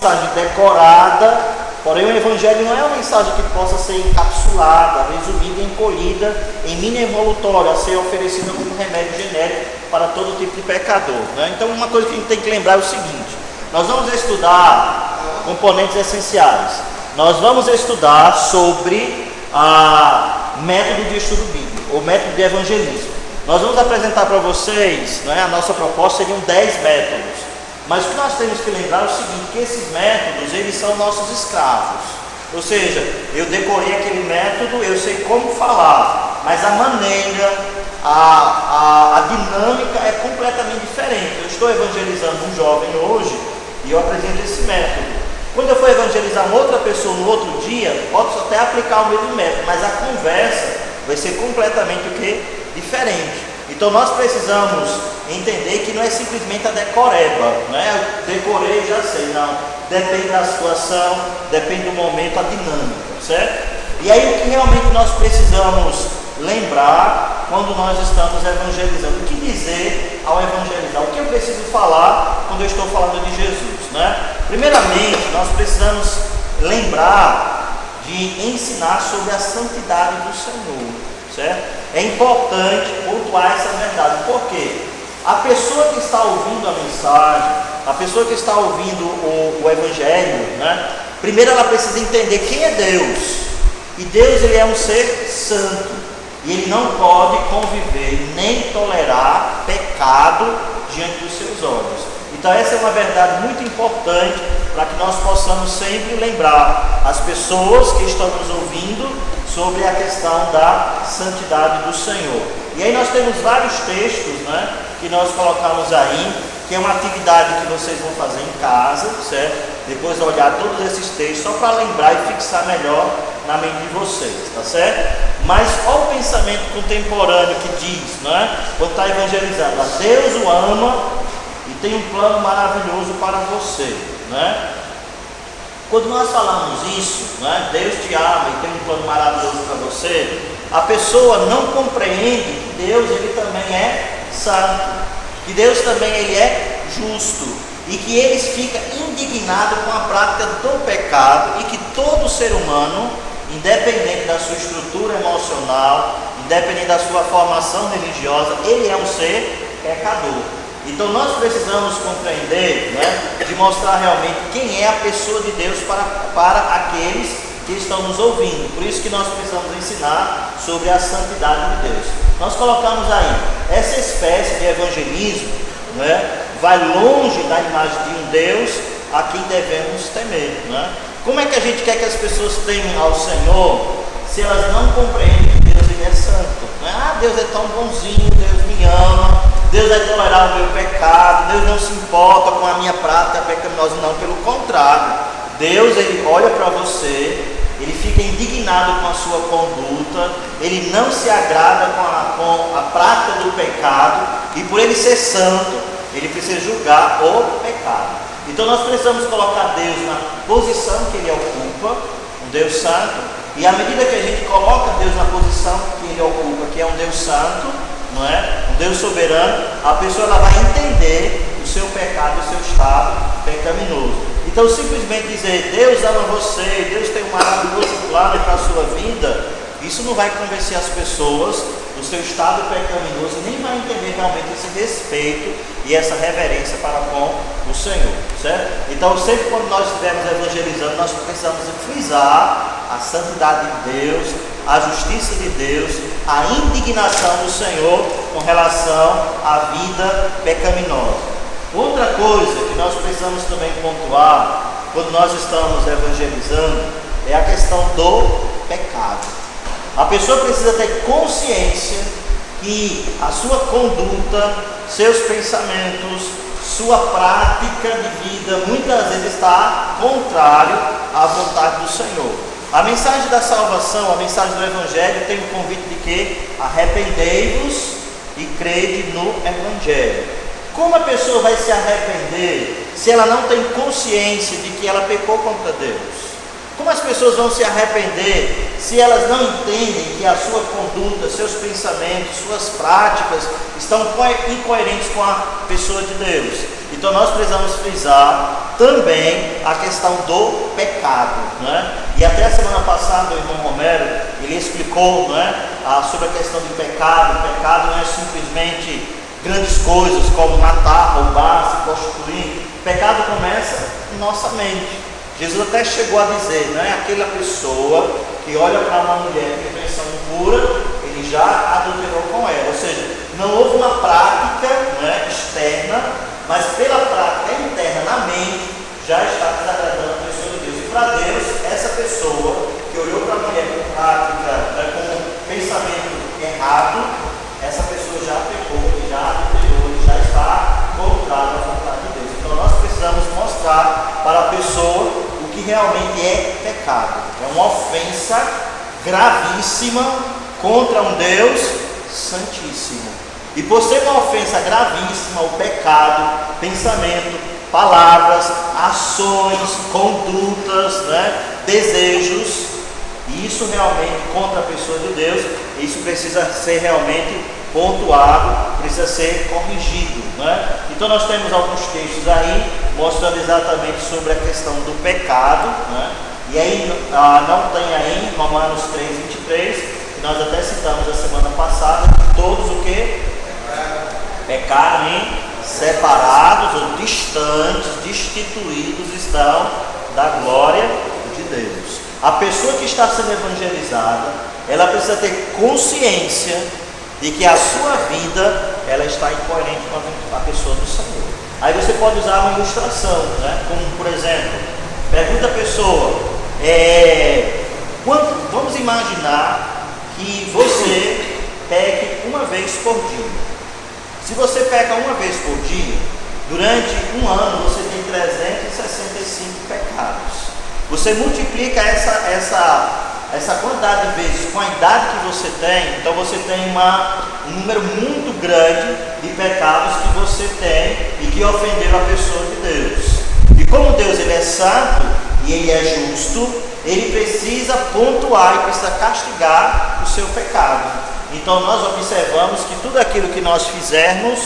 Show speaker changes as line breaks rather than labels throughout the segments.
Mensagem decorada, porém o Evangelho não é uma mensagem que possa ser encapsulada, resumida, encolhida em mini envoltório, a ser oferecida como remédio genérico para todo tipo de pecador, né? Então uma coisa que a gente tem que lembrar é o seguinte: nós vamos estudar componentes essenciais, nós vamos estudar sobre método de estudo bíblico, ou método de evangelismo. Nós vamos apresentar para vocês, né, a nossa proposta seriam 10 métodos. Mas o que nós temos que lembrar é o seguinte, que esses métodos, eles são nossos escravos. Ou seja, eu decorei aquele método, eu sei como falar, mas a maneira, a dinâmica é completamente diferente. Eu estou evangelizando um jovem hoje e eu apresento esse método. Quando eu for evangelizar uma outra pessoa no outro dia, posso até aplicar o mesmo método, mas a conversa vai ser completamente o quê? Diferente. Então nós precisamos entender que não é simplesmente a decoreba, né? Eu decorei, já sei, não. Depende da situação, depende do momento, a dinâmica, certo? E aí o que realmente nós precisamos lembrar quando nós estamos evangelizando? O que dizer ao evangelizar? O que eu preciso falar quando eu estou falando de Jesus, né? Primeiramente, nós precisamos lembrar de ensinar sobre a santidade do Senhor, certo? É importante pontuar essa verdade, porque a pessoa que está ouvindo a mensagem, a pessoa que está ouvindo o Evangelho, né? Primeiro ela precisa entender quem é Deus. E Deus, ele é um ser santo, e ele não pode conviver nem tolerar pecado diante dos seus olhos. Então essa é uma verdade muito importante para que nós possamos sempre lembrar as pessoas que estão nos ouvindo sobre a questão da santidade do Senhor. E aí nós temos vários textos, né, que nós colocamos aí, que é uma atividade que vocês vão fazer em casa, certo? Depois olhar todos esses textos, só para lembrar e fixar melhor na mente de vocês, tá certo? Mas olha o pensamento contemporâneo que diz, né, quando está evangelizando: Deus o ama e tem um plano maravilhoso para você, né? Quando nós falamos isso, né, Deus te ama e tem um plano maravilhoso para você, a pessoa não compreende que Deus, ele também é santo, que Deus também, ele é justo, e que ele fica indignado com a prática do pecado, e que todo ser humano, independente da sua estrutura emocional, independente da sua formação religiosa, ele é um ser pecador. Então nós precisamos compreender, né, de mostrar realmente quem é a pessoa de Deus para aqueles que estão nos ouvindo. Por isso que nós precisamos ensinar sobre a santidade de Deus. Nós colocamos aí, essa espécie de evangelismo, né, vai longe da imagem de um Deus a quem devemos temer, né? Como é que a gente quer que as pessoas temem ao Senhor se elas não compreendem que Deus, ele é santo, né? Deus é tão bonzinho, Deus me ama, Deus vai tolerar o meu pecado, Deus não se importa com a minha prática pecaminosa. Não, pelo contrário, Deus, ele olha para você, ele fica indignado com a sua conduta, ele não se agrada com a prática do pecado, e por ele ser santo, ele precisa julgar o pecado. Então nós precisamos colocar Deus na posição que ele ocupa, um Deus santo, e à medida que a gente coloca Deus na posição que ele ocupa, que é um Deus santo, não é? Um Deus soberano, a pessoa ela vai entender o seu pecado, o seu estado pecaminoso. Então simplesmente dizer Deus ama você, Deus tem um maravilhoso plano para a sua vida, isso não vai convencer as pessoas do seu estado pecaminoso, nem vai entender realmente esse respeito e essa reverência para com o Senhor, certo? Então sempre quando nós estivermos evangelizando, nós precisamos frisar a santidade de Deus, a justiça de Deus, a indignação do Senhor com relação à vida pecaminosa. Outra coisa que nós precisamos também pontuar quando nós estamos evangelizando é a questão do pecado. A pessoa precisa ter consciência que a sua conduta, seus pensamentos, sua prática de vida muitas vezes está contrário à vontade do Senhor. A mensagem da salvação, a mensagem do Evangelho tem o convite de que arrependei-vos e crede no Evangelho. Como a pessoa vai se arrepender se ela não tem consciência de que ela pecou contra Deus? Como as pessoas vão se arrepender se elas não entendem que a sua conduta, seus pensamentos, suas práticas estão incoerentes com a pessoa de Deus? Então nós precisamos frisar também a questão do pecado, né? E até a semana passada o irmão Romero, ele explicou, né, sobre a questão do pecado. O pecado não é simplesmente grandes coisas como matar, roubar, se prostituir. O pecado começa em nossa mente. Jesus até chegou a dizer, né, aquela pessoa que olha para uma mulher que tem pensão impura, ele já adulterou com ela. Ou seja, não houve uma prática, né, externa, mas pela prática interna na mente já está desagradando a pessoa de Deus. E para Deus, essa pessoa que olhou para a mulher com prática, né, com pensamento errado, essa pessoa já pecou, já adulterou, já está contrário à vontade de Deus. Então nós precisamos mostrar para a pessoa o que realmente é pecado. É uma ofensa gravíssima contra um Deus santíssimo. E por ser uma ofensa gravíssima, o pecado, pensamento, palavras, ações, condutas, né, desejos, e isso realmente contra a pessoa de Deus, isso precisa ser realmente pontuado, precisa ser corrigido, né? Então nós temos alguns textos aí mostrando exatamente sobre a questão do pecado, né? E aí não tem aí Romanos 3:23, que nós até citamos a semana passada, que todos o que? Pecaram em separados ou distantes, destituídos estão da glória de Deus. A pessoa que está sendo evangelizada, ela precisa ter consciência de que a sua vida, ela está incoerente com a pessoa do Senhor. Aí você pode usar uma ilustração, né? Como por exemplo, pergunta a pessoa, vamos imaginar que você peque uma vez por dia. Se você peca uma vez por dia, durante um ano você tem 365 pecados. Você multiplica essa quantidade de vezes com a idade que você tem, então você tem um número muito grande de pecados que você tem e que ofenderam a pessoa de Deus. E como Deus ele é santo e ele é justo, ele precisa pontuar e precisa castigar o seu pecado. Então nós observamos que tudo aquilo que nós fizermos,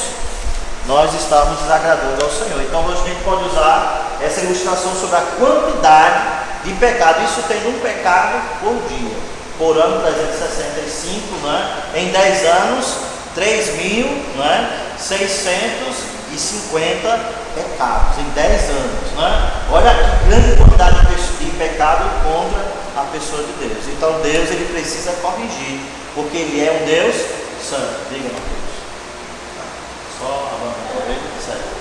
nós estamos desagradando ao Senhor. Então a gente pode usar essa ilustração sobre a quantidade de pecado. Isso tendo um pecado por dia. Por ano 365, né? Em 10 anos, 3.650 pecados. Em 10 anos, né? Olha que grande quantidade de pecado contra a pessoa de Deus. Então Deus ele precisa corrigir, porque ele é um Deus santo. Diga, Mateus. Só abandonar ele, certo?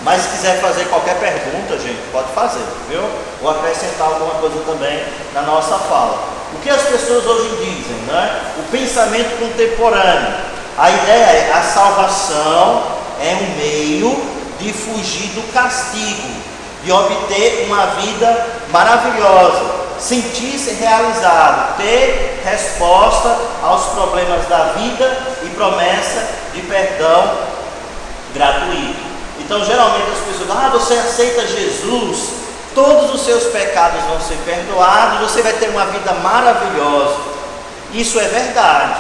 Mas se quiser fazer qualquer pergunta, gente, pode fazer, viu? Ou acrescentar alguma coisa também na nossa fala. O que as pessoas hoje dizem, né? O pensamento contemporâneo. A ideia é a salvação é um meio de fugir do castigo, de obter uma vida maravilhosa, sentir-se realizado, ter resposta aos problemas da vida e promessa de perdão gratuito. Então geralmente as pessoas você aceita Jesus, todos os seus pecados vão ser perdoados, você vai ter uma vida maravilhosa. Isso é verdade,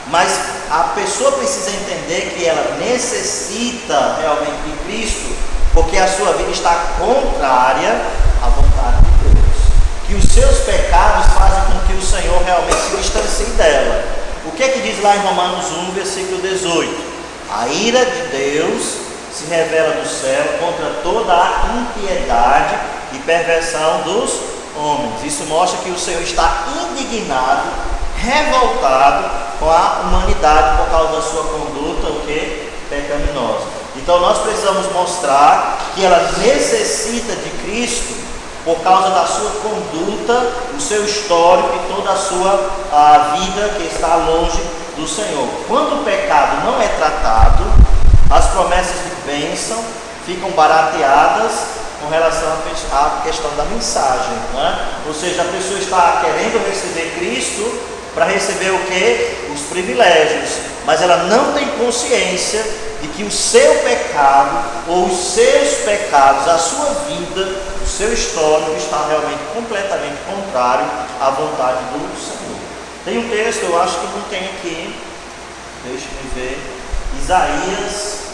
mas a pessoa precisa entender que ela necessita realmente de Cristo, porque a sua vida está contrária à vontade de Deus, que os seus pecados fazem com que o Senhor realmente se distancie dela. O que é que diz lá em Romanos 1, versículo 18? A ira de Deus se revela do céu contra toda a impiedade e perversão dos homens. Isso mostra que o Senhor está indignado, revoltado com a humanidade por causa da sua conduta, o que? Pecaminosa. Então nós precisamos mostrar que ela necessita de Cristo por causa da sua conduta, o seu histórico e toda a sua vida que está longe do Senhor. Quando o pecado não é tratado, as promessas de bênção ficam barateadas com relação à questão da mensagem, né? Ou seja, a pessoa está querendo receber Cristo para receber o que? Os privilégios, mas ela não tem consciência de que o seu pecado ou os seus pecados, a sua vida, o seu histórico está realmente completamente contrário à vontade do Senhor. Tem um texto, eu acho que não tem aqui, deixa eu ver, Isaías,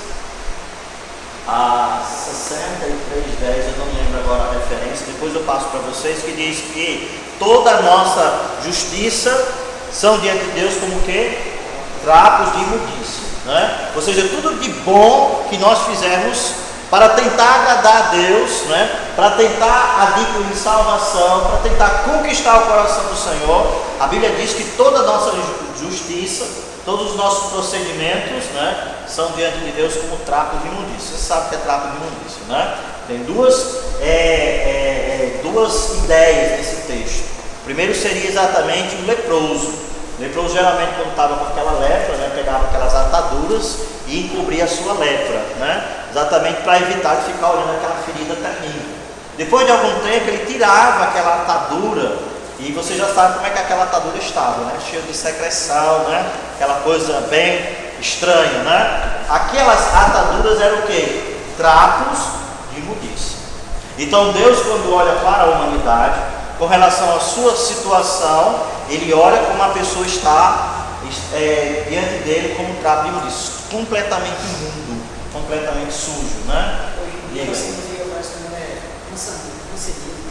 a 63:10, eu não lembro agora a referência, depois eu passo para vocês, que diz que toda a nossa justiça são diante de Deus como que trapos de imundícia, né? Ou seja, tudo de bom que nós fizermos para tentar agradar a Deus, né? Para tentar adquirir salvação, para tentar conquistar o coração do Senhor, a Bíblia diz que toda a nossa justiça, todos os nossos procedimentos, né, são diante de Deus como trapos de imundícia. Você sabe o que é trapo de imundícia, né? Tem duas ideias nesse texto. O primeiro seria exatamente um leproso. O leproso geralmente, quando estava com aquela lepra, né, pegava aquelas ataduras e encobria a sua lepra, né, exatamente para evitar de ficar olhando aquela ferida terrível. Depois de algum tempo ele tirava aquela atadura, e você já sabe como é que aquela atadura estava, né, cheia de secreção, né, aquela coisa bem estranha, né? Aquelas ataduras eram o quê? Trapos de imundícia. Então Deus, quando olha para a humanidade com relação à sua situação, Ele olha como a pessoa está diante dele como um trapo de imundícia, completamente imundo, completamente sujo, né?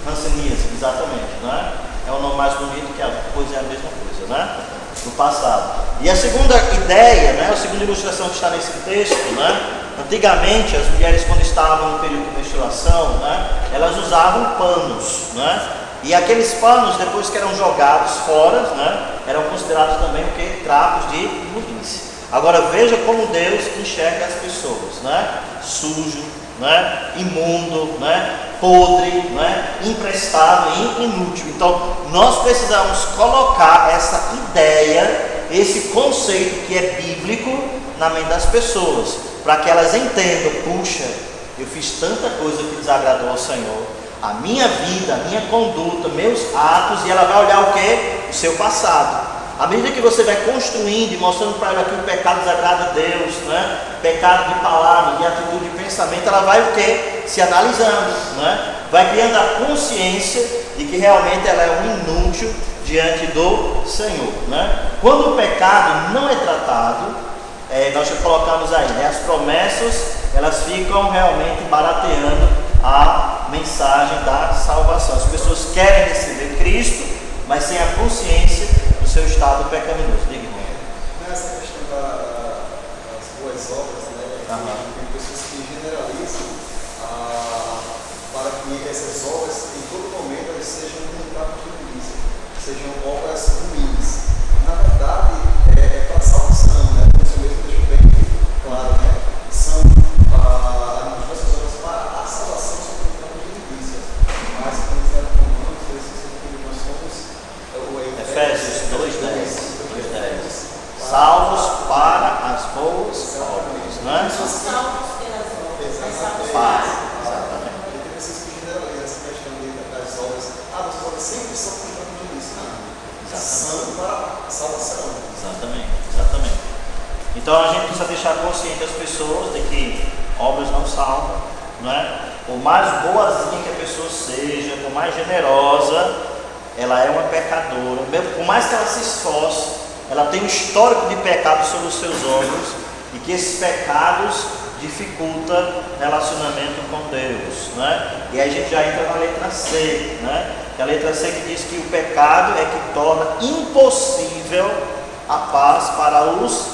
Hanseníase, exatamente, né? É o nome mais bonito, que a coisa é a mesma coisa, né? Do passado. E a segunda ideia, né? A segunda ilustração que está nesse texto, né? Antigamente as mulheres, quando estavam no período de menstruação, né, elas usavam panos, né? E aqueles panos, depois que eram jogados fora, né, eram considerados também o que? Trapos de imundícia. Agora veja como Deus enxerga as pessoas, né? Sujo, né? Imundo, né? Podre, né? Emprestado e inútil. Então nós precisamos colocar essa ideia, esse conceito que é bíblico na mente das pessoas, para que elas entendam: puxa, eu fiz tanta coisa que desagradou ao Senhor, a minha vida, a minha conduta, meus atos, e ela vai olhar o que? O seu passado. À medida que você vai construindo e mostrando para ela que o pecado desagrada a Deus, né? Pecado de palavra, de atitude, de pensamento, ela vai o que? Se analisando, né? Vai criando a consciência de que realmente ela é um inútil diante do Senhor, né? Quando o pecado não é tratado, nós já colocamos aí, né? As promessas, elas ficam realmente barateando a mensagem da salvação. As pessoas querem receber Cristo, mas sem a consciência do seu estado pecaminoso. Diga, irmão.
Nessa questão das boas obras, né? Tem pessoas que generalizam para que essas obras, em todo momento, elas sejam um trapo de polícia, sejam obras ruins. Na verdade, é para a salvação, né? Você mesmo deixou bem claro, né? São as nossas obras para a salvação, são um trapo de polícia. Mas, quando está falando, nós somos
Efésios 2:10. Salvos para as boas obras, né?
Salvos pelas obras.
Para, exatamente.
Tem pessoas que generalizam essa questão das obras. Nossas obras sempre são para o trapo de polícia. Não. São para a salvação.
Exatamente. Então a gente precisa deixar consciente as pessoas de que obras não salvam, né? Por mais boazinha que a pessoa seja, por mais generosa, ela é uma pecadora. Por mais que ela se esforce, ela tem um histórico de pecados sobre os seus ombros, e que esses pecados dificultam relacionamento com Deus, né? E aí a gente já entra na letra C, né? Que a letra C que diz que o pecado é que torna impossível a paz para os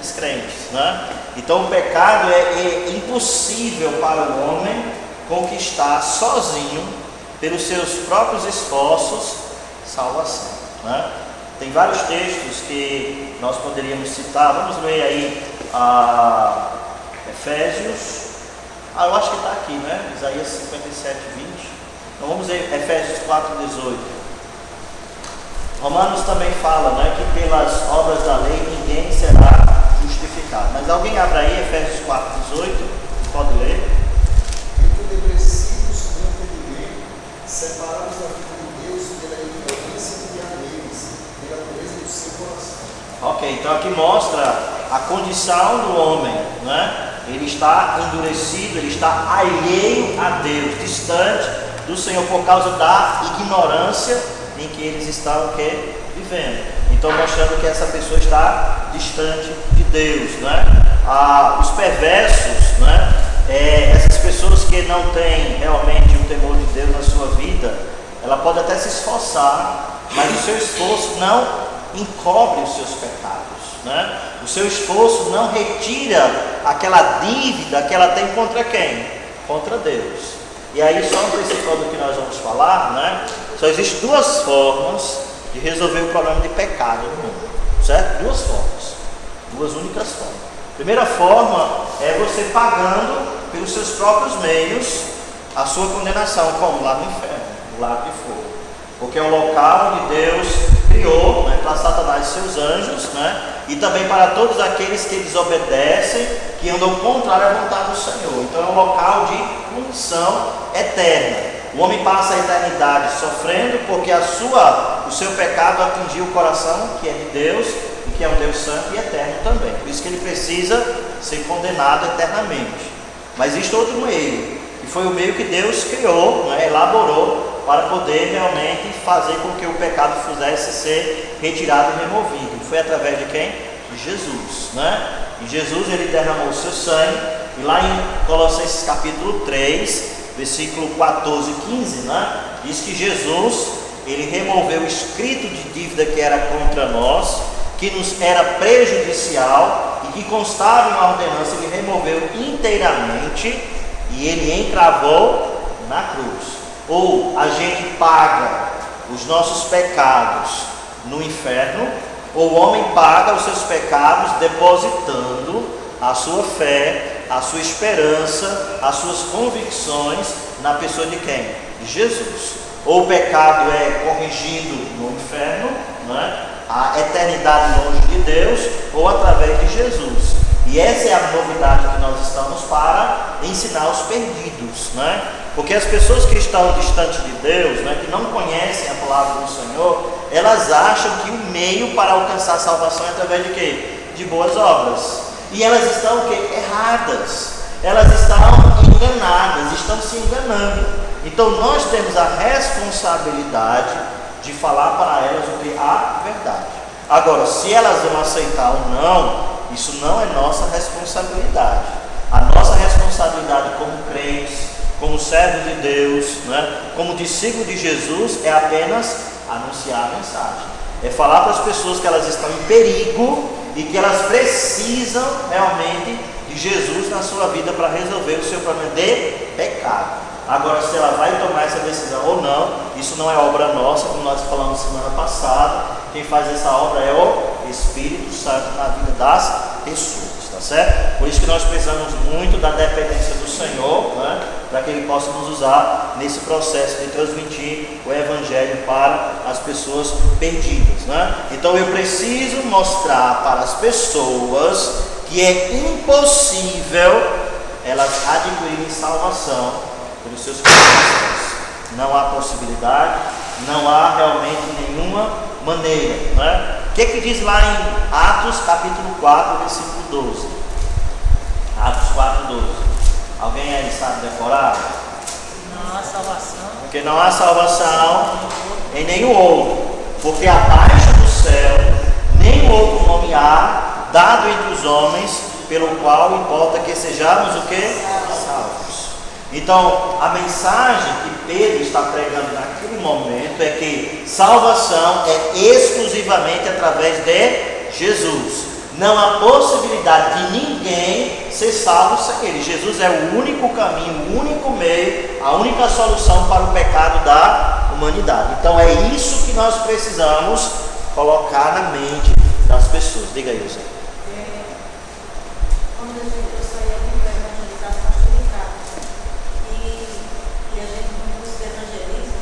descrentes, né? Então o pecado é impossível para o homem conquistar sozinho, pelos seus próprios esforços, salvação, né? Tem vários textos que nós poderíamos citar. Vamos ler aí Efésios, eu acho que está aqui, né? Isaías 57:20. Então vamos ler Efésios 4:18. Romanos também fala, né, que pelas obras da lei ninguém será justificado. Mas alguém abra aí Efésios 4:18, pode ler.
Separados da vida de Deus pela ignorância que há neles, pela pureza do seu coração.
Ok, então aqui mostra a condição do homem, né? Ele está endurecido, ele está alheio a Deus, distante do Senhor por causa da ignorância em que eles estão vivendo. Então mostrando que essa pessoa está distante de Deus, né? Os perversos, né? essas pessoas que não têm realmente o temor de Deus na sua vida, ela pode até se esforçar, mas o seu esforço não encobre os seus pecados, né? O seu esforço não retira aquela dívida que ela tem contra quem? Contra Deus. E aí, só antecipando o que nós vamos falar, né? Só existem duas formas de resolver o problema de pecado no mundo, certo? Duas formas, duas únicas formas. Primeira forma é você pagando pelos seus próprios meios a sua condenação, como lá no inferno, no lago de fogo, porque é o local onde Deus criou, né, para Satanás e seus anjos, né, e também para todos aqueles que desobedecem, que andam contrário à vontade do Senhor. Então é um local de punição eterna. O homem passa a eternidade sofrendo porque o seu pecado atingiu o coração que é de Deus, e que é um Deus santo e eterno também. Por isso que ele precisa ser condenado eternamente. Mas existe outro meio, que foi o meio que Deus criou, né, elaborou, para poder realmente fazer com que o pecado pudesse ser retirado e removido. E foi através de quem? De Jesus, né? E Jesus, ele derramou o seu sangue, e lá em Colossenses capítulo 3, versículo 14 e 15, né, diz que Jesus, ele removeu o escrito de dívida que era contra nós, que nos era prejudicial e que constava em uma ordenança. Ele removeu inteiramente e ele encravou na cruz. Ou a gente paga os nossos pecados no inferno, ou o homem paga os seus pecados depositando a sua fé, a sua esperança, as suas convicções na pessoa de quem? De Jesus. Ou o pecado é corrigido no inferno, né? A eternidade longe de Deus, ou através de Jesus. E essa é a novidade que nós estamos para ensinar os perdidos, né? Porque as pessoas que estão distantes de Deus, né, que não conhecem a palavra do Senhor, elas acham que o meio para alcançar a salvação é através de quê? De boas obras. E elas estão o quê? Erradas. Elas estão enganadas, estão se enganando. Então nós temos a responsabilidade de falar para elas o que? A verdade. Agora, se elas vão aceitar ou não, isso não é nossa responsabilidade. A nossa responsabilidade como crentes, como servos de Deus, né, como discípulos de Jesus, é apenas anunciar a mensagem. É falar para as pessoas que elas estão em perigo e que elas precisam realmente de Jesus na sua vida para resolver o seu problema de pecado. Agora, se ela vai tomar essa decisão ou não, isso não é obra nossa, como nós falamos semana passada. Quem faz essa obra é o Espírito Santo na vida das pessoas, tá certo? Por isso que nós precisamos muito da dependência do Senhor, né, para que Ele possa nos usar nesse processo de transmitir o Evangelho para as pessoas perdidas, né? Então eu preciso mostrar para as pessoas que é impossível elas adquirirem salvação pelos seus pecados. Não há possibilidade, não há realmente nenhuma maneira, né? O que diz lá em Atos capítulo 4, versículo 12? Atos 4, 12. Alguém aí sabe decorar?
Não há salvação.
Porque não há salvação em nenhum outro, porque abaixo do céu nenhum outro nome há dado entre os homens, pelo qual importa que sejamos o quê? Salvos. Então, a mensagem que Pedro está pregando naquele momento é que salvação é exclusivamente através de Jesus. Não há possibilidade de ninguém ser salvo sem Ele. Jesus é o único caminho, o único meio, a única solução para o pecado da humanidade. Então, é isso que nós precisamos colocar na mente das pessoas. Diga aí, Zé.
Quando eu saía muito para evangelizar as pastoridades, e a gente no curso de evangelismo,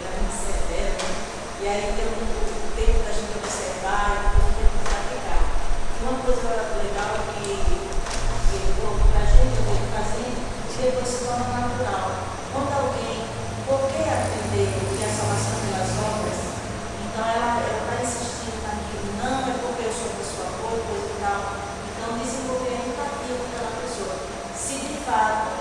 era muito severo, né? E aí tem o tempo da gente observar e o tempo de praticar. Uma coisa legal que ele colocou para a gente, eu vou fazendo, e depois se torna natural. Quando alguém, por que aprender que a salvação pelas obras? Então ela vai insistir naquilo, não é porque eu sou pessoa boa, coisa e tal. Então, desenvolver a empatia com aquela pessoa. Se de fato,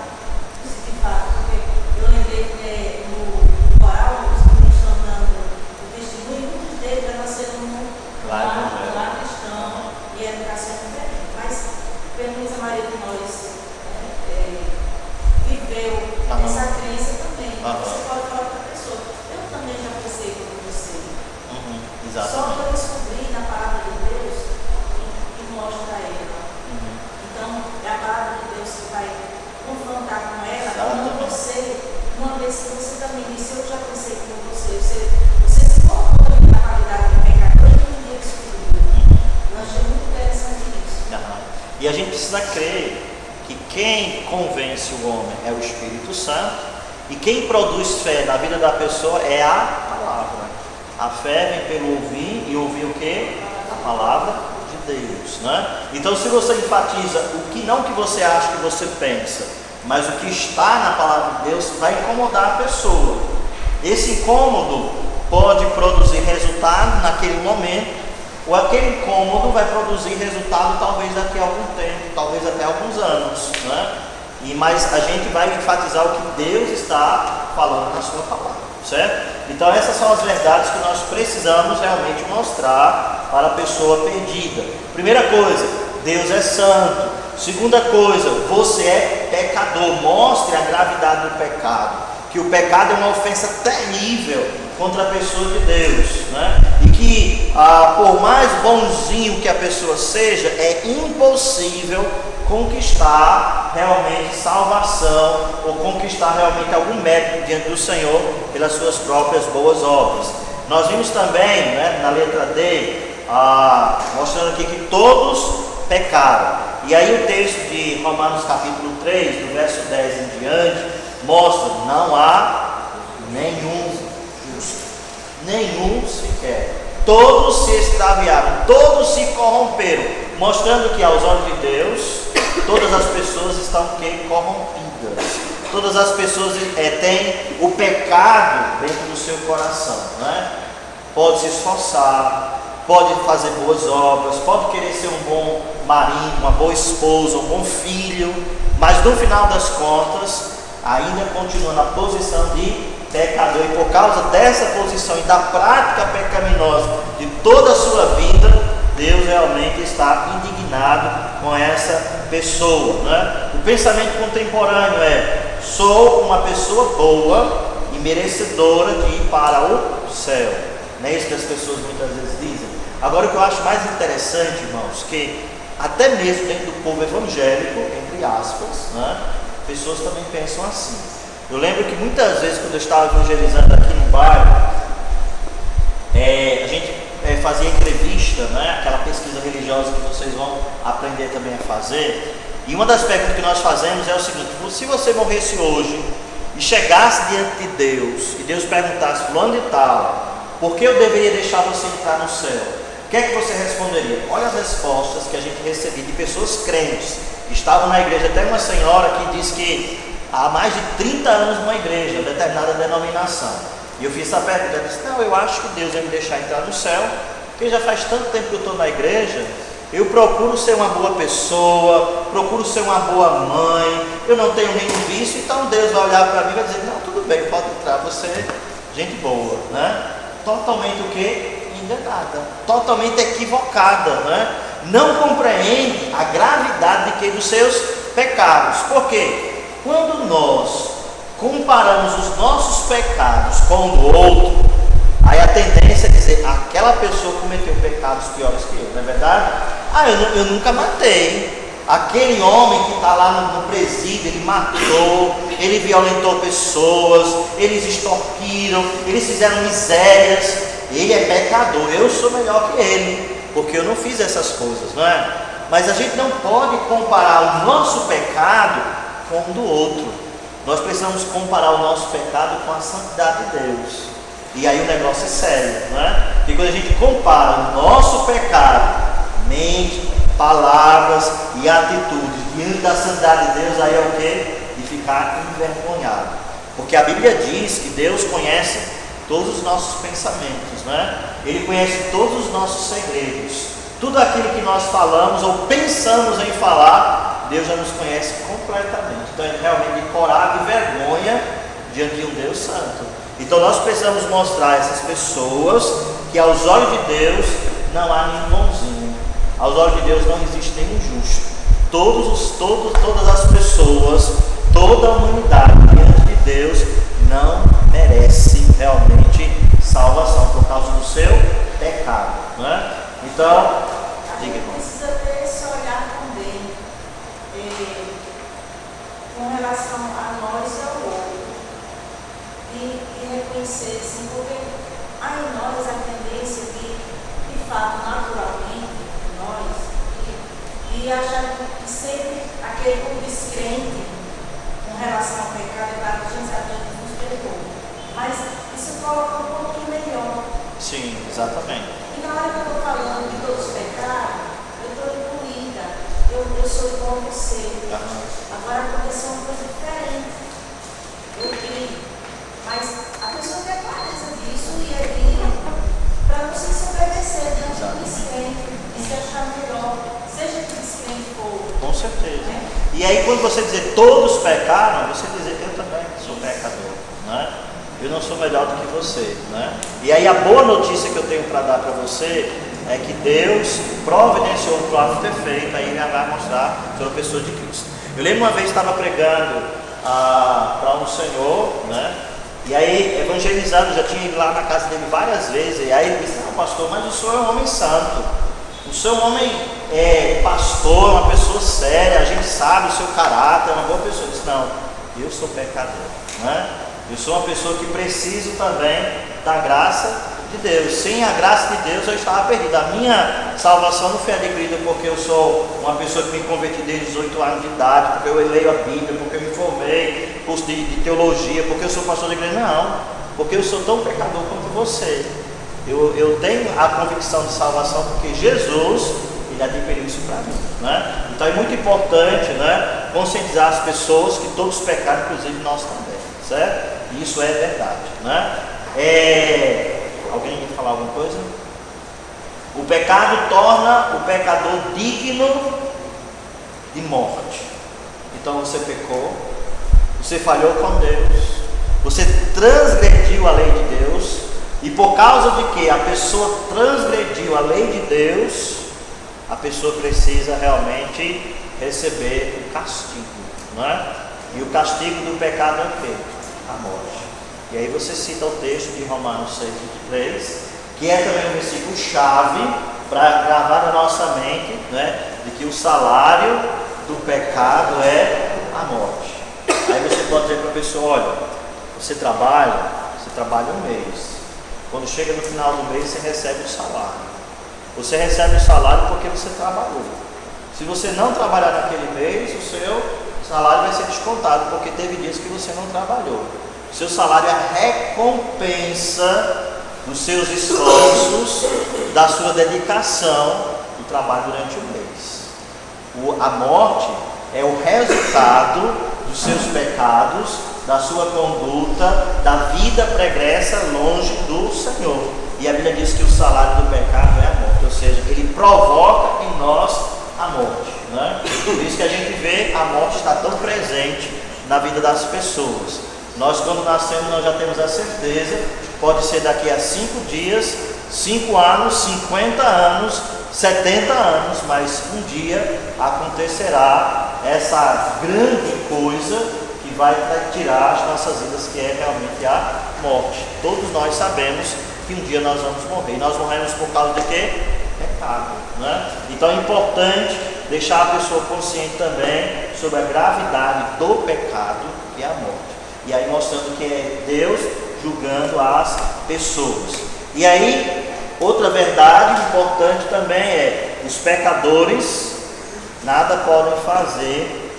porque eu lembrei que no coral, os meninos estão dando o testemunho desse, você também disse, eu já pensei com você se colocou também na qualidade de pecador e não dia isso tudo. Eu achei muito interessante isso.
E a gente precisa crer que quem convence o homem é o Espírito Santo e quem produz fé na vida da pessoa é a palavra. A fé vem pelo ouvir e ouvir o quê? A palavra de Deus, né? Então, se você enfatiza o que não que você acha que você pensa, mas o que está na palavra de Deus, vai incomodar a pessoa. Esse incômodo pode produzir resultado naquele momento, ou aquele incômodo vai produzir resultado talvez daqui a algum tempo, talvez até alguns anos, né? Mas a gente vai enfatizar o que Deus está falando na sua palavra, certo? Então essas são as verdades que nós precisamos realmente mostrar para a pessoa perdida. Primeira coisa, Deus é santo. Segunda coisa, você é pecador. Mostre a gravidade do pecado, que o pecado é uma ofensa terrível contra a pessoa de Deus, né? E que por mais bonzinho que a pessoa seja, é impossível conquistar realmente salvação ou conquistar realmente algum mérito diante do Senhor pelas suas próprias boas obras. Nós vimos também, né, na letra D, mostrando aqui que todos pecaram. E aí o texto de Romanos capítulo 3, do verso 10 em diante, mostra: não há nenhum justo, nenhum sequer. Todos se extraviaram, todos se corromperam, mostrando que aos olhos de Deus, todas as pessoas estão corrompidas. Todas as pessoas têm o pecado dentro do seu coração, né? Pode se esforçar, pode fazer boas obras, pode querer ser um bom marido, uma boa esposa, um bom filho, mas no final das contas, ainda continua na posição de pecador. E por causa dessa posição e da prática pecaminosa de toda a sua vida, Deus realmente está indignado com essa pessoa, né? O pensamento contemporâneo é: sou uma pessoa boa e merecedora de ir para o céu. Não é isso que as pessoas muitas vezes dizem? Agora, o que eu acho mais interessante, irmãos, que até mesmo dentro do povo evangélico, entre aspas, né, pessoas também pensam assim. Eu lembro que muitas vezes, quando eu estava evangelizando aqui no bairro, a gente fazia entrevista, né, aquela pesquisa religiosa que vocês vão aprender também a fazer. E uma das perguntas que nós fazemos é o seguinte: se você morresse hoje e chegasse diante de Deus, e Deus perguntasse, fulano de tal, por que eu deveria deixar você entrar no céu? O que é que você responderia? Olha as respostas que a gente recebia de pessoas crentes. Estavam na igreja, até uma senhora que disse que há mais de 30 anos numa igreja, determinada denominação. E eu fiz essa pergunta, ela disse: não, eu acho que Deus vai me deixar entrar no céu, porque já faz tanto tempo que eu estou na igreja, eu procuro ser uma boa pessoa, procuro ser uma boa mãe, eu não tenho nenhum vício, então Deus vai olhar para mim e vai dizer: não, tudo bem, pode entrar, você é gente boa, né? Totalmente o quê? Enganada, totalmente equivocada, né? Não compreende a gravidade de que dos seus pecados. Por quê? Quando nós comparamos os nossos pecados com o do outro, aí a tendência é dizer: aquela pessoa cometeu pecados piores que eu, não é verdade? Eu nunca matei. Aquele homem que está lá no presídio, ele matou, ele violentou pessoas, eles extorquiram, eles fizeram misérias. Ele é pecador, eu sou melhor que ele, porque eu não fiz essas coisas, não é? Mas a gente não pode comparar o nosso pecado com o do outro. Nós precisamos comparar o nosso pecado com a santidade de Deus. E aí o negócio é sério, não é? Porque quando a gente compara o nosso pecado, mente, palavras e atitudes diante da santidade de Deus, aí é o quê? De ficar envergonhado. Porque a Bíblia diz que Deus conhece todos os nossos pensamentos, né? Ele conhece todos os nossos segredos. Tudo aquilo que nós falamos ou pensamos em falar, Deus já nos conhece completamente. Então é realmente de coragem e vergonha diante de um Deus santo. Então nós precisamos mostrar a essas pessoas que aos olhos de Deus não há nenhum bonzinho. Aos olhos de Deus não existe nenhum justo. Todas as pessoas, toda a humanidade diante de Deus não merece realmente salvação por causa do seu pecado, né? Então, diga, irmão.
Precisa ter esse olhar também com relação a nós e ao outro. conhecer, assim, porque há em nós a tendência de fato, naturalmente, nós, e achar que sempre aquele povo descrente com relação ao pecado é para que a gente sabe que nos perdoa. Mas isso coloca um pouquinho melhor.
Sim, exatamente.
E na hora que eu estou falando de todos os pecados, eu estou incluída. Eu sou igual a você. Agora aconteceu uma coisa diferente. Eu vi. Mas a pessoa tem clareza disso e aí, para não se obedecer diante do descrente e se achar melhor, seja que descrente for.
Com certeza. E aí, quando você dizer todos pecaram, você dizer eu também sou pecador, né? Eu não sou melhor do que você, né? E aí, a boa notícia que eu tenho para dar para você é que Deus providenciou um plano perfeito, aí já vai mostrar sobre a pessoa de Cristo. Eu lembro uma vez estava pregando para um senhor, né? E aí, evangelizando, já tinha ido lá na casa dele várias vezes. E aí ele disse: não, pastor, mas o senhor é um homem santo. O senhor é um homem pastor, uma pessoa séria. A gente sabe o seu caráter, é uma boa pessoa. Eu disse: não, eu sou pecador, né? Eu sou uma pessoa que preciso também da graça de Deus. Sem a graça de Deus eu estava perdido. A minha salvação não foi adquirida porque eu sou uma pessoa que me converti desde 18 anos de idade, porque eu leio a Bíblia, porque eu me formei curso de teologia, porque eu sou pastor da igreja. Não, porque eu sou tão pecador quanto você. Eu tenho a convicção de salvação porque Jesus, Ele adquiriu isso para mim, né? Então é muito importante, né, conscientizar as pessoas que todos pecaram, inclusive nós também, certo? E isso é verdade, né? Alguém quer falar alguma coisa? O pecado torna o pecador digno de morte. Então você pecou, você falhou com Deus, você transgrediu a lei de Deus, e por causa de que a pessoa transgrediu a lei de Deus, a pessoa precisa realmente receber o castigo, não é? E o castigo do pecado é o quê? A morte. E aí você cita o texto de Romanos 6:23, que é também um versículo chave para gravar na nossa mente, né, de que o salário do pecado é a morte. Aí você pode dizer para a pessoa: olha, você trabalha um mês. Quando chega no final do mês, você recebe o salário. Você recebe o salário porque você trabalhou. Se você não trabalhar naquele mês, o seu salário vai ser descontado, porque teve dias que você não trabalhou. O seu salário é a recompensa dos seus esforços, da sua dedicação do trabalho durante o mês. A morte é o resultado dos seus pecados, da sua conduta, da vida pregressa longe do Senhor. E a Bíblia diz que o salário do pecado é a morte, ou seja, ele provoca em nós a morte, né? Por isso que a gente vê a morte está tão presente na vida das pessoas. Nós, quando nascemos, nós já temos a certeza, pode ser daqui a 5 dias, 5 anos, 50 anos, 70 anos, mas um dia acontecerá essa grande coisa que vai tirar as nossas vidas, que é realmente a morte. Todos nós sabemos que um dia nós vamos morrer. Nós morremos por causa de quê? Pecado, né? Então é importante deixar a pessoa consciente também sobre a gravidade do pecado, que é a morte. E aí mostrando que é Deus julgando as pessoas. E aí, outra verdade importante também é: os pecadores nada podem fazer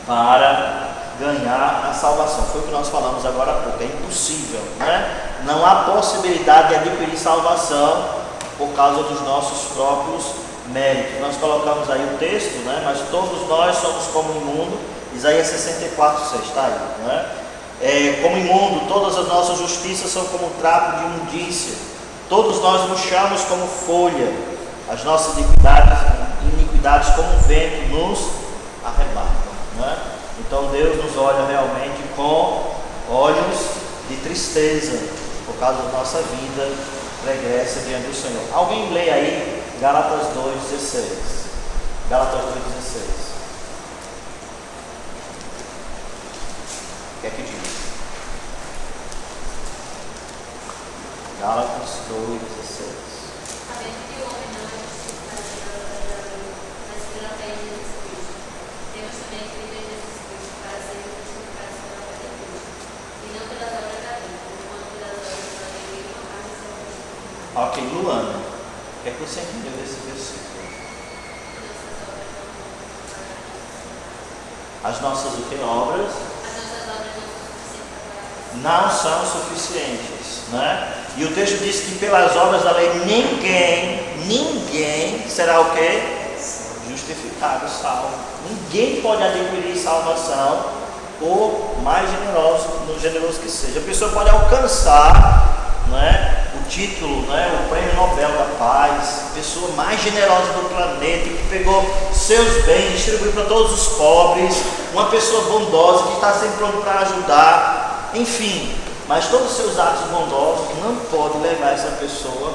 para ganhar a salvação. Foi o que nós falamos agora há pouco. É impossível, né? Não há possibilidade de adquirir salvação por causa dos nossos próprios méritos. Nós colocamos aí o texto, né? Mas todos nós somos como imundo. Isaías 64:6, está aí, né? Como imundo, todas as nossas justiças são como trapo de imundícia. Todos nós murchamos como folha. As nossas iniquidades como um vento nos arrebatam, né? Então Deus nos olha realmente com olhos de tristeza por causa da nossa vida pregressa diante do Senhor. Alguém lê aí Gálatas 2:16. Gálatas 2:16. O que é que diz? Gálatas 2:16.
Sabendo que o homem não é justificado pela lei, mas pela fé em Jesus Cristo. Temos também crido em Jesus Cristo para ser justificados pela fé de Cristo, e não pelas obras da lei, porquanto
Ok, Luana, o que é que você entendeu desse versículo? As nossas o que? Obras não são suficientes, né? E o texto diz que pelas obras da lei ninguém será o que? Justificado, salvo. Ninguém pode adquirir salvação, por mais generoso que seja. A pessoa pode alcançar, né, o título, né, o prêmio Nobel da Paz, a pessoa mais generosa do planeta, que pegou seus bens, distribuiu para todos os pobres, uma pessoa bondosa que está sempre pronto para ajudar, enfim, mas todos os seus atos bondosos não podem levar essa pessoa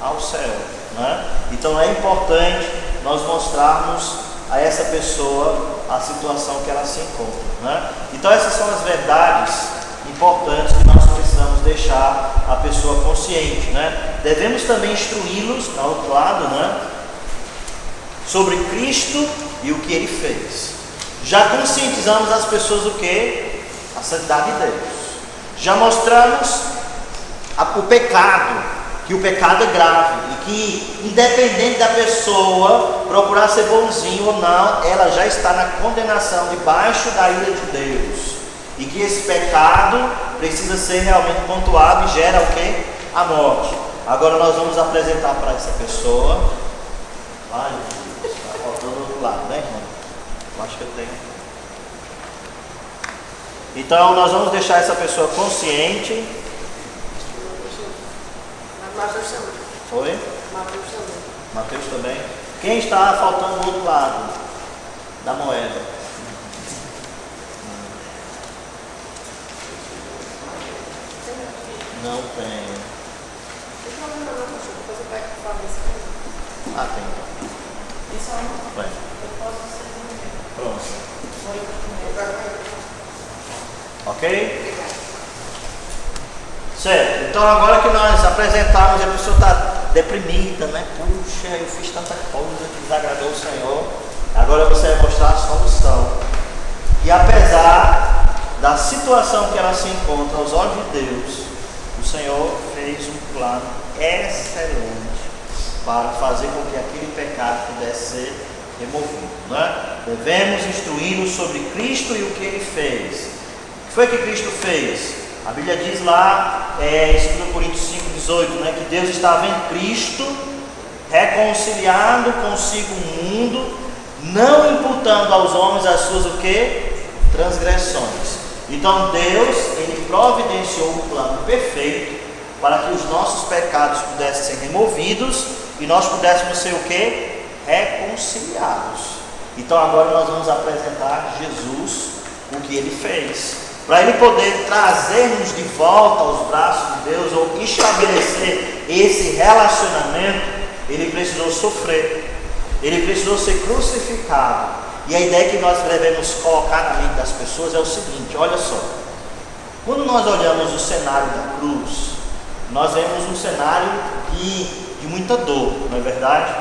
ao céu, né? Então é importante nós mostrarmos a essa pessoa a situação que ela se encontra, né? Então essas são as verdades importantes que nós precisamos deixar a pessoa consciente, né? Devemos também instruí-los, ao outro lado, né, sobre Cristo e o que Ele fez. Já conscientizamos as pessoas o que? A santidade de Deus. Já mostramos o pecado, que o pecado é grave e que, independente da pessoa procurar ser bonzinho ou não, ela já está na condenação, debaixo da ira de Deus, e que esse pecado precisa ser realmente pontuado e gera o que? A morte. Agora nós vamos apresentar para essa pessoa. Ai, está faltando do outro lado, né, irmão? Eu acho que eu tenho. Então nós vamos deixar essa pessoa consciente.
Mateus também.
Oi?
Mateus também.
Mateus também. Quem está faltando do outro lado da moeda? Não tem.
Não tem problema não, pastor. Depois eu pego para falar isso.
Ah, tem então.
Isso é uma
Vai.
eu posso ser
Pronto.
Eu pego para
Ok? Certo. Então agora que nós apresentarmos, a pessoa está deprimida, né? Puxa, eu fiz tanta coisa que desagradou o Senhor. Agora você vai mostrar a solução. E apesar da situação que ela se encontra aos olhos de Deus, o Senhor fez um plano excelente para fazer com que aquele pecado pudesse ser removido, né? Devemos instruí-los sobre Cristo e o que Ele fez. O que foi que Cristo fez? A Bíblia diz lá, em 2 Coríntios 5,18, né, que Deus estava em Cristo, reconciliando consigo o mundo, não imputando aos homens as suas o quê? Transgressões. Então Deus, Ele providenciou um plano perfeito para que os nossos pecados pudessem ser removidos e nós pudéssemos ser o quê? Reconciliados. Então agora nós vamos apresentar Jesus, o que Ele fez. Para Ele poder trazer-nos de volta aos braços de Deus ou estabelecer esse relacionamento, Ele precisou sofrer, Ele precisou ser crucificado. E a ideia que nós devemos colocar na mente das pessoas é o seguinte: olha só, quando nós olhamos o cenário da cruz, nós vemos um cenário de muita dor, não é verdade?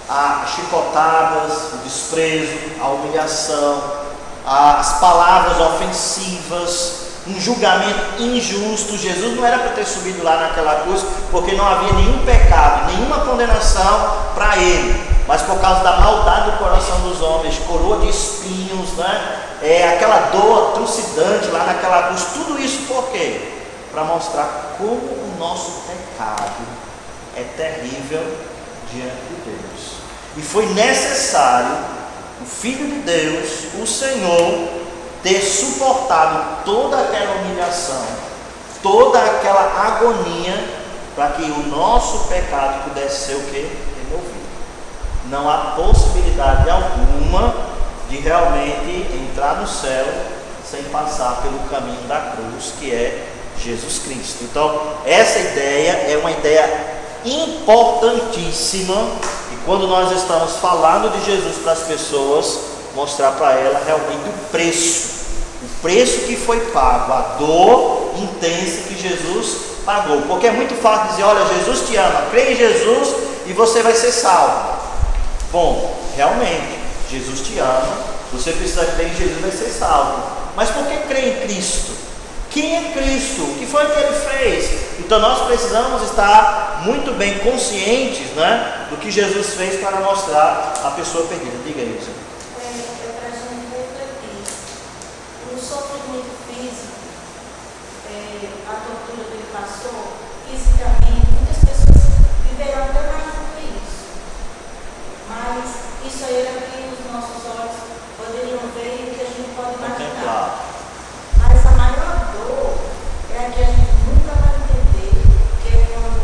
As chicotadas, o desprezo, a humilhação, as palavras ofensivas, um julgamento injusto. Jesus não era para ter subido lá naquela cruz, porque não havia nenhum pecado, nenhuma condenação para Ele, mas por causa da maldade do coração dos homens, coroa de espinhos, né? Aquela dor trucidante lá naquela cruz, tudo isso por quê? Para mostrar como o nosso pecado é terrível diante de Deus. E foi necessário o Filho de Deus, o Senhor, ter suportado toda aquela humilhação, toda aquela agonia, para que o nosso pecado pudesse ser o quê? Removido. Não há possibilidade alguma de realmente entrar no céu sem passar pelo caminho da cruz, que é Jesus Cristo. Então, essa ideia é uma ideia importantíssima, e quando nós estamos falando de Jesus para as pessoas, mostrar para ela realmente o preço que foi pago, a dor intensa que Jesus pagou. Porque é muito fácil dizer: olha, Jesus te ama, crê em Jesus e você vai ser salvo. Bom, realmente, Jesus te ama, você precisa crer em Jesus e vai ser salvo. Mas por que crer em Cristo? Quem é Cristo? O que foi que Ele fez? Então nós precisamos estar muito bem conscientes, né, do que Jesus fez para mostrar a pessoa perdida. Diga isso.
É para a gente refletir. O sofrimento físico, a tortura que ele passou, fisicamente, muitas pessoas viverão até mais do que isso. Mas isso aí era que os nossos olhos poderiam ver e que a gente pode imaginar. Mas a maior dor é a que a gente nunca vai entender, que é quando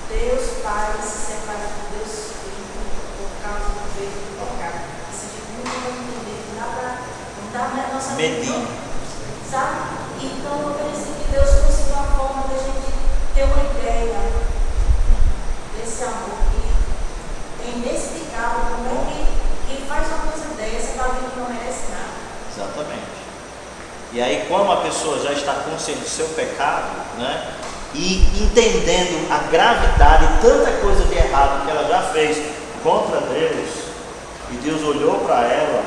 Deus Pai se separa de Deus Filho por causa do peso do pecado. Isso a gente nunca vai entender, não dá a nossa
Medinho.
sabe? Então eu penso que Deus conseguiu uma forma da gente ter uma ideia desse amor que é inexplicável. Como é que faz uma coisa dessa para alguém que não merece nada?
Exatamente. E aí, quando a pessoa já está consciente do seu pecado, né, e entendendo a gravidade e tanta coisa de errado que ela já fez contra Deus, e Deus olhou para ela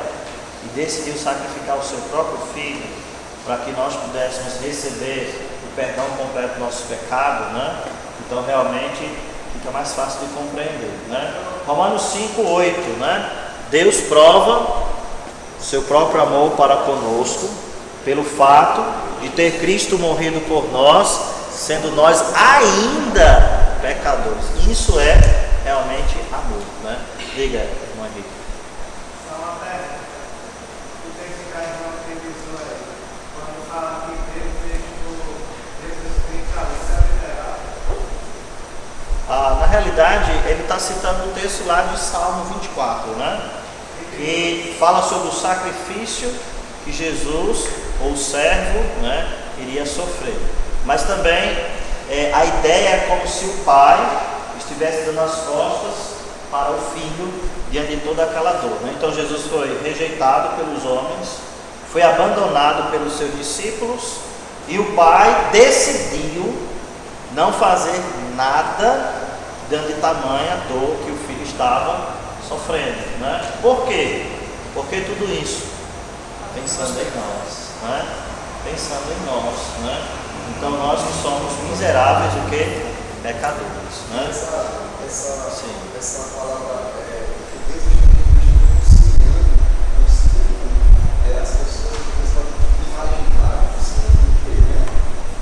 e decidiu sacrificar o seu próprio filho para que nós pudéssemos receber o perdão completo do nosso pecado, né? Então realmente fica mais fácil de compreender, né? Romanos 5:8, né? Deus prova o seu próprio amor para conosco pelo fato de ter Cristo morrido por nós, sendo nós ainda pecadores. Isso é realmente amor, né? Diga, irmão Henrique.
Só uma pergunta. O texto que a irmã utilizou aí, quando fala que Deus deixou Jesus crucificado, isso é literal?
Na realidade, ele está citando o texto lá de Salmo 24, né? Que fala sobre o sacrifício que Jesus, ou o servo, né, iria sofrer. Mas também a ideia é como se o pai estivesse dando as costas para o filho diante de toda aquela dor, né? Então Jesus foi rejeitado pelos homens, foi abandonado pelos seus discípulos, e o pai decidiu não fazer nada diante de tamanha dor que o filho estava sofrendo, né? Por quê? Porque tudo isso pensando em nós, né? Pensando em nós, né? Então nós que somos miseráveis, o que? Pecadores, né?
Essa palavra que Deus está conciliando as pessoas podem imaginar, né?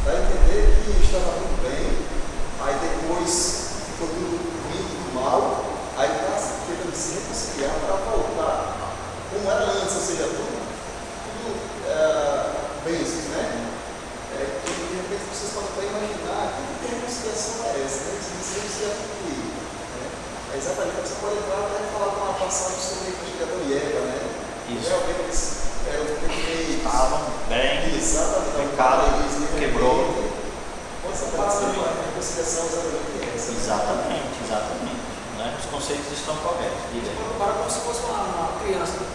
Para entender que estava tudo bem, aí depois ficou tudo ruim, tudo mal, aí está tentando se reconciliar para voltar como era antes, ou seja, tudo bênçãos, né? De repente vocês podem até imaginar que reconciliação é essa, né? Isso é tudo, né? É exatamente, você pode entrar até falar com uma passagem sobre Adão e Eva, né?
Isso.
Realmente eles eram perfeitos.
Estavam bem,
Exatamente.
pecado quebrou.
Exatamente, a reconciliação exatamente essa.
Exatamente, né? Os conceitos estão corretos. Diga.
Agora, como se fosse uma criança,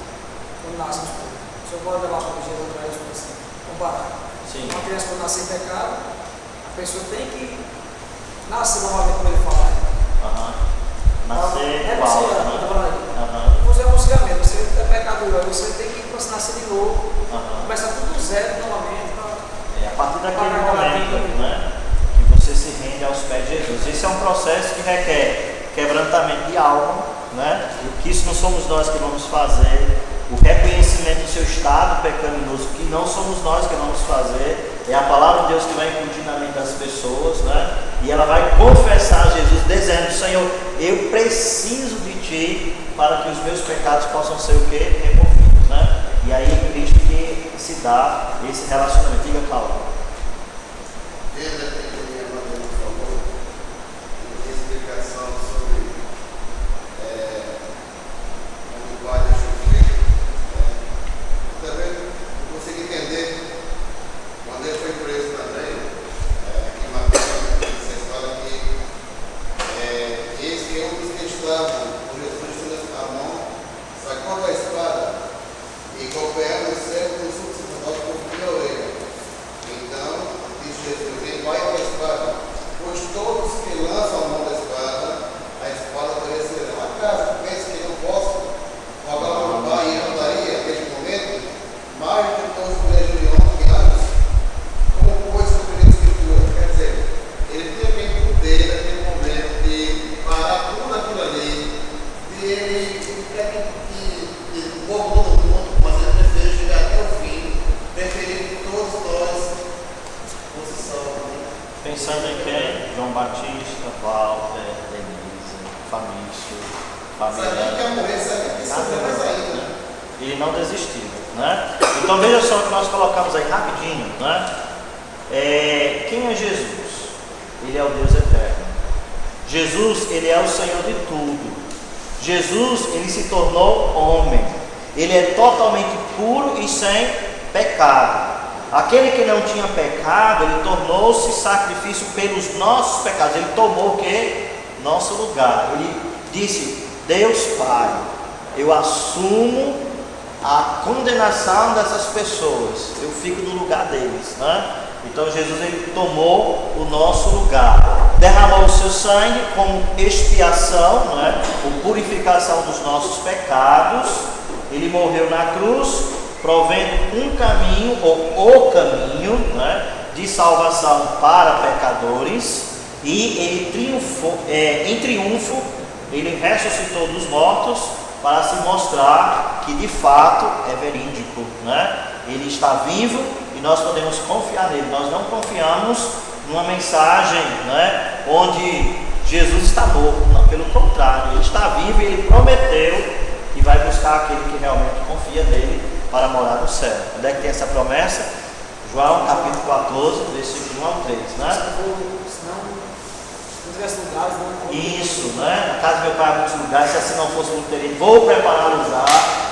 quando nasce, o senhor pode levar para o Jesus para isso, assim, comparar.
Sim.
Uma criança, quando nasce em pecado, a pessoa tem que nascer novamente, como ele fala.
Nascer
é
igual,
você,
né?
Você é música mesmo, você é pecador, você tem que nascer de novo, começar tudo zero novamente.
A partir daquele momento, né, que você se rende aos pés de Jesus. Esse é um processo que requer quebrantamento de alma, né? Que isso não somos nós que vamos fazer. O reconhecimento do seu estado pecaminoso, que não somos nós que vamos fazer, é a palavra de Deus que vai incutir na mente das pessoas, né? E ela vai confessar a Jesus, dizendo: Senhor, eu preciso de Ti para que os meus pecados possam ser o quê? Removidos, né? E aí é Cristo que se dá esse relacionamento. Diga, Paulo.
Explicação sobre o guarda sofrer. Também não consegui entender quando ele foi preso também, que Mateus, essa história que eis que um dos que estavam com Jesus na mão sacou a espada e golpeando o céu do sumo sacerdote por fim da orelha.
Pensando em quem? João Batista, Walter, Denise, Famício,
Sabia que ia morrer, sabia que sofreu mais ainda.
Ele não desistiu, né? Então veja só o que nós colocamos aí rapidinho, né? Quem é Jesus? Ele é o Deus eterno. Jesus, ele é o Senhor de tudo. Jesus, ele se tornou homem. Ele é totalmente puro e sem pecado. Aquele que não tinha pecado, ele tornou-se sacrifício pelos nossos pecados. Ele tomou o que? Nosso lugar. Ele disse: Deus Pai, eu assumo a condenação dessas pessoas. Eu fico no lugar deles, né? Então Jesus, ele tomou o nosso lugar, derramou o seu sangue como expiação, né? Ou purificação dos nossos pecados. Ele morreu na cruz, provendo um caminho, ou o caminho, né, de salvação para pecadores, e ele triunfou, em triunfo, ele ressuscitou dos mortos para se mostrar que de fato é verídico, né? Ele está vivo e nós podemos confiar nele. Nós não confiamos numa mensagem, né, onde Jesus está morto, não, pelo contrário, ele está vivo e ele prometeu que vai buscar aquele que realmente confia nele para morar no céu. Onde é que tem essa promessa? João capítulo 14, versículo 1 ao 3, né? Isso, né? Na casa do meu pai há muitos lugares, se assim não fosse, eu teria. Vou preparar o lugar,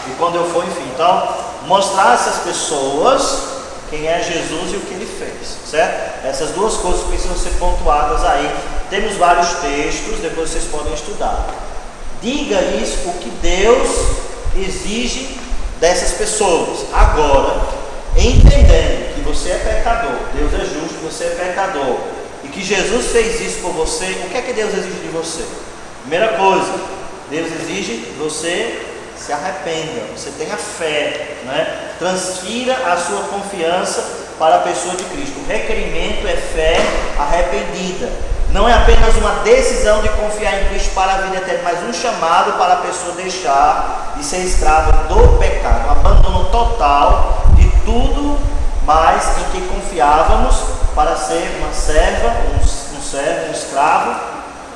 e quando eu for, enfim. Então, mostrar a essas pessoas quem é Jesus e o que ele fez, certo? Essas duas coisas precisam ser pontuadas aí. Temos vários textos, depois vocês podem estudar. Diga isso, o que Deus exige dessas pessoas. Agora, entendendo que você é pecador, Deus é justo, você é pecador, e que Jesus fez isso por você, o que é que Deus exige de você? Primeira coisa, Deus exige que você se arrependa, você tenha fé, né? Transfira a sua confiança para a pessoa de Cristo. O requerimento é fé arrependida. Não é apenas uma decisão de confiar em Cristo para a vida eterna, mas um chamado para a pessoa deixar de ser escrava do pecado, um abandono total de tudo mais em que confiávamos para ser uma serva, um servo, um escravo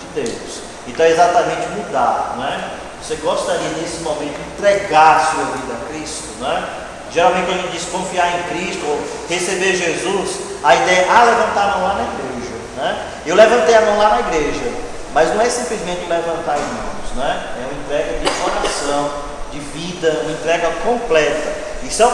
de Deus. Então é exatamente mudar, né? Você gostaria nesse momento de entregar a sua vida a Cristo, né? Geralmente quando a gente diz confiar em Cristo ou receber Jesus, a ideia é levantar a mão lá na igreja, né? Eu levantei a mão lá na igreja, mas não é simplesmente levantar as mãos, né? É uma entrega de coração, de vida, uma entrega completa. Então,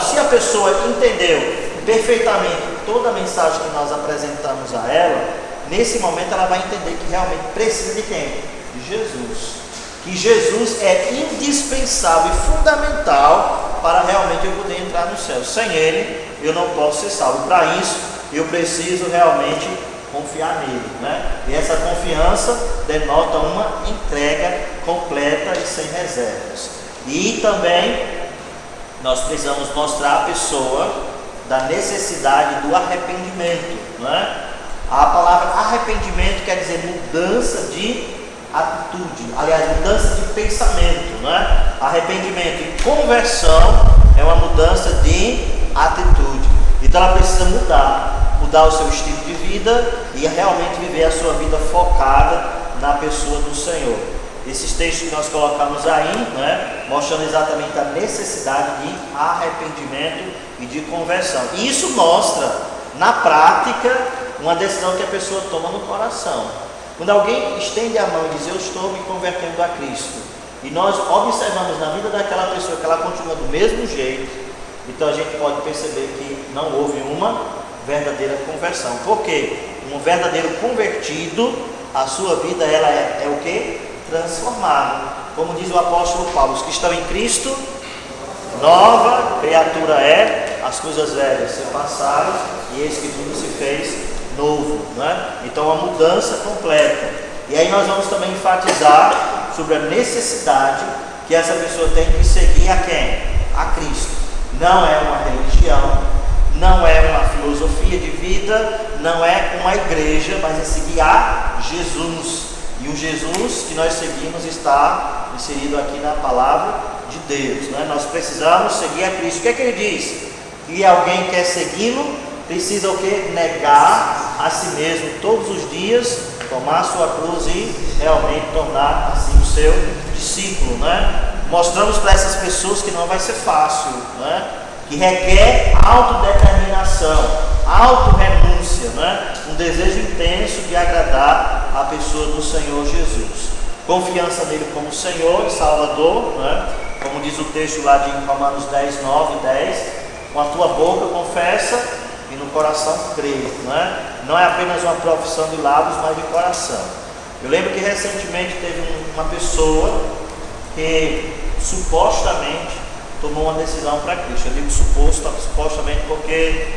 se a pessoa entendeu perfeitamente toda a mensagem que nós apresentamos a ela, nesse momento ela vai entender que realmente precisa de quem? De Jesus. Que Jesus é indispensável e fundamental para realmente eu poder entrar no céu. Sem Ele, eu não posso ser salvo. Para isso, eu preciso realmente confiar nele, né? E essa confiança denota uma entrega completa e sem reservas. E também nós precisamos mostrar à pessoa da necessidade do arrependimento, né? A palavra arrependimento quer dizer mudança de atitude, aliás, mudança de pensamento, né? Arrependimento e conversão é uma mudança de atitude. Então ela precisa mudar o seu estilo de vida e realmente viver a sua vida focada na pessoa do Senhor. Esses textos que nós colocamos aí, né, mostrando exatamente a necessidade de arrependimento e de conversão. E isso mostra, na prática, uma decisão que a pessoa toma no coração. Quando alguém estende a mão e diz, eu estou me convertendo a Cristo, e nós observamos na vida daquela pessoa que ela continua do mesmo jeito, então a gente pode perceber que não houve uma verdadeira conversão. Por quê? Um verdadeiro convertido, a sua vida ela é o quê? Transformada. Como diz o apóstolo Paulo, os que estão em Cristo, nova criatura é, as coisas velhas se passaram e eis que tudo se fez novo, né? Então uma mudança completa. E aí nós vamos também enfatizar sobre a necessidade que essa pessoa tem de seguir a quem? A Cristo. Não é uma religião, não é uma filosofia de vida, não é uma igreja, mas é seguir a Jesus. E o Jesus que nós seguimos está inserido aqui na palavra de Deus, né? Nós precisamos seguir a Cristo. O que é que ele diz? Que alguém quer segui-lo, precisa o quê? Negar a si mesmo todos os dias, tomar a sua cruz e realmente tornar assim o seu discípulo, né? Mostramos para essas pessoas que não vai ser fácil, né? Que requer autodeterminação, autorrenúncia, né? Um desejo intenso de agradar a pessoa do Senhor Jesus. Confiança nele como Senhor e Salvador, né? Como diz o texto lá de Romanos 10, 9 e 10, com a tua boca confessa e no coração crê, né? Não é apenas uma profissão de lábios, mas de coração. Eu lembro que recentemente teve uma pessoa que supostamente tomou uma decisão para Cristo. Eu digo supostamente porque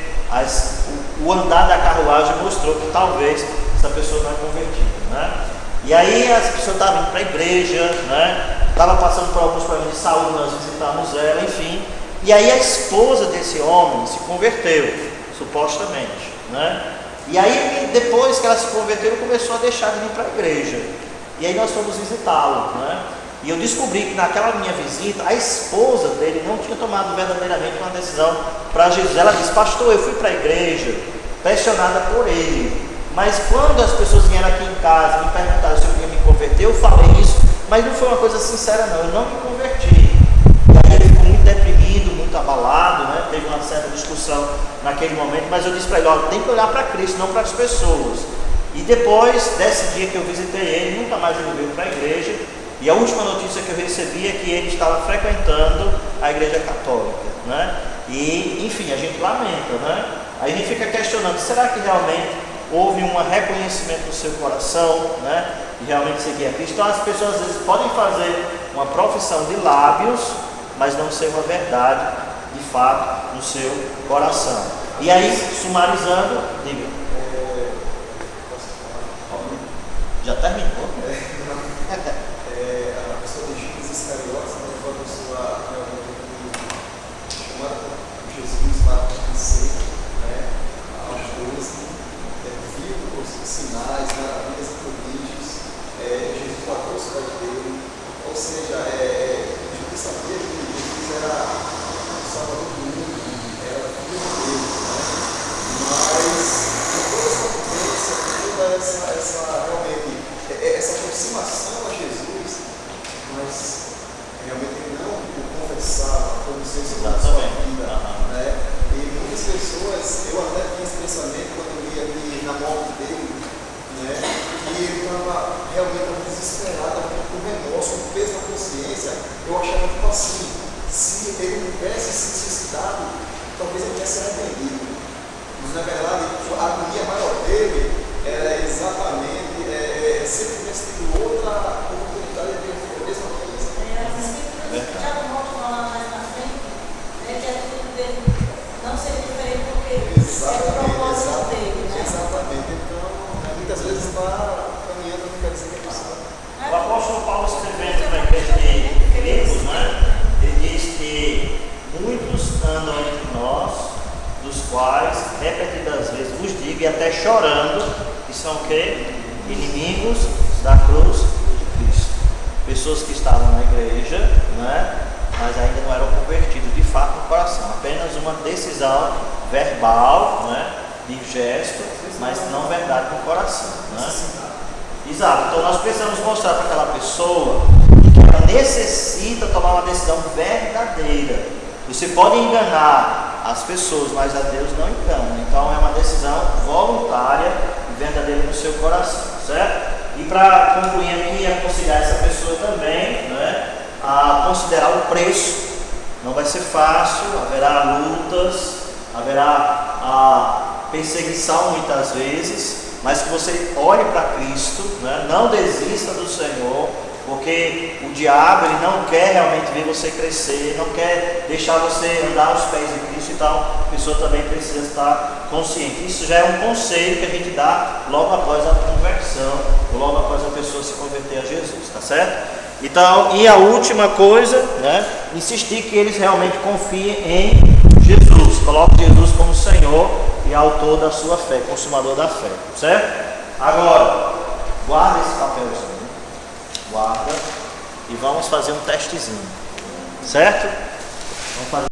o andar da carruagem mostrou que talvez essa pessoa não é convertida, né? E aí essa pessoa estava indo para a igreja, né? Estava passando por alguns problemas de saúde, nós visitamos ela, enfim. E aí a esposa desse homem se converteu, supostamente, né? E aí depois que ela se converteu, ele começou a deixar de ir para a igreja. E aí nós fomos visitá-lo, né? E eu descobri que naquela minha visita, a esposa dele não tinha tomado verdadeiramente uma decisão para Jesus. Ela disse: pastor, eu fui para a igreja pressionada por ele, mas quando as pessoas vieram aqui em casa me perguntaram se eu queria me converter, eu falei isso, mas não foi uma coisa sincera não, eu não me converti. E aí ele ficou muito deprimido, muito abalado, né? Teve uma certa discussão naquele momento, mas eu disse para ele: olha, tem que olhar para Cristo, não para as pessoas. E depois desse dia que eu visitei ele, nunca mais ele veio para a igreja. E a última notícia que eu recebi é que ele estava frequentando a igreja católica, né? E, enfim, a gente lamenta, né? Aí a gente fica questionando, será que realmente houve um reconhecimento do seu coração, né? E realmente seguir a Cristo? Então as pessoas às vezes podem fazer uma profissão de lábios, mas não ser uma verdade, de fato, no seu coração. E aí, sumarizando, diga. Já terminou?
A pessoa de Judas Iscariotes, foi uma pessoa chamada por Jesus para pertencer, né, aos 12, viu os sinais, maravilhas e prodígios, Jesus bateu o pés dele, ou seja, Jesus sabia que Jesus era o Salvador do mundo, era o filho dele, né? Mas com toda essa potência, com toda essa aproximação a Jesus, mas realmente ele não o confessava como seu Senhor da sua vida, né? E muitas pessoas, eu até tinha esse pensamento quando eu li aqui na morte dele, né? E ele estava realmente desesperado, com remorso, com peso na consciência. Eu achava tipo assim, se ele não tivesse se suicidado, talvez ele tivesse arrependido. Mas na verdade, a agonia maior dele era exatamente se ele tivesse tido outra oportunidade de ter a mesma coisa.
Já não mostra lá mais na frente, né, que a atitude dele não seria diferente porque é o propósito dele, né?
Exatamente. Então, muitas vezes está caminhando no que quer dizer que é possível.
O apóstolo Paulo, escrevendo para a igreja de Filipos, né, ele diz que muitos andam entre nós, dos quais repetidas vezes vos digo, e até chorando, que são o quê? Inimigos da cruz de Cristo. Pessoas que estavam na igreja, né, mas ainda não eram convertidos de fato no coração, apenas uma decisão verbal, né, de gesto, mas não verdade no coração, né? Exato. Então nós precisamos mostrar para aquela pessoa que ela necessita tomar uma decisão verdadeira. Você pode enganar as pessoas, mas a Deus não engana. Então é uma decisão voluntária e verdadeira no seu coração, certo? E para concluir aqui, aconselhar essa pessoa também, né, a considerar o preço. Não vai ser fácil, haverá lutas, haverá a perseguição muitas vezes, mas que você olhe para Cristo, né? Não desista do Senhor, porque o diabo ele não quer realmente ver você crescer, não quer deixar você andar aos pés de Cristo, então a pessoa também precisa estar consciente. Isso já é um conselho que a gente dá logo após a conversão, ou logo após a pessoa se converter a Jesus, tá certo? Então, e a última coisa, né, insistir que eles realmente confiem em Jesus, coloque Jesus como Senhor e autor da sua fé, consumador da fé, certo? Agora, guarda esse papelzinho, guarda, e vamos fazer um testezinho, certo? Vamos fazer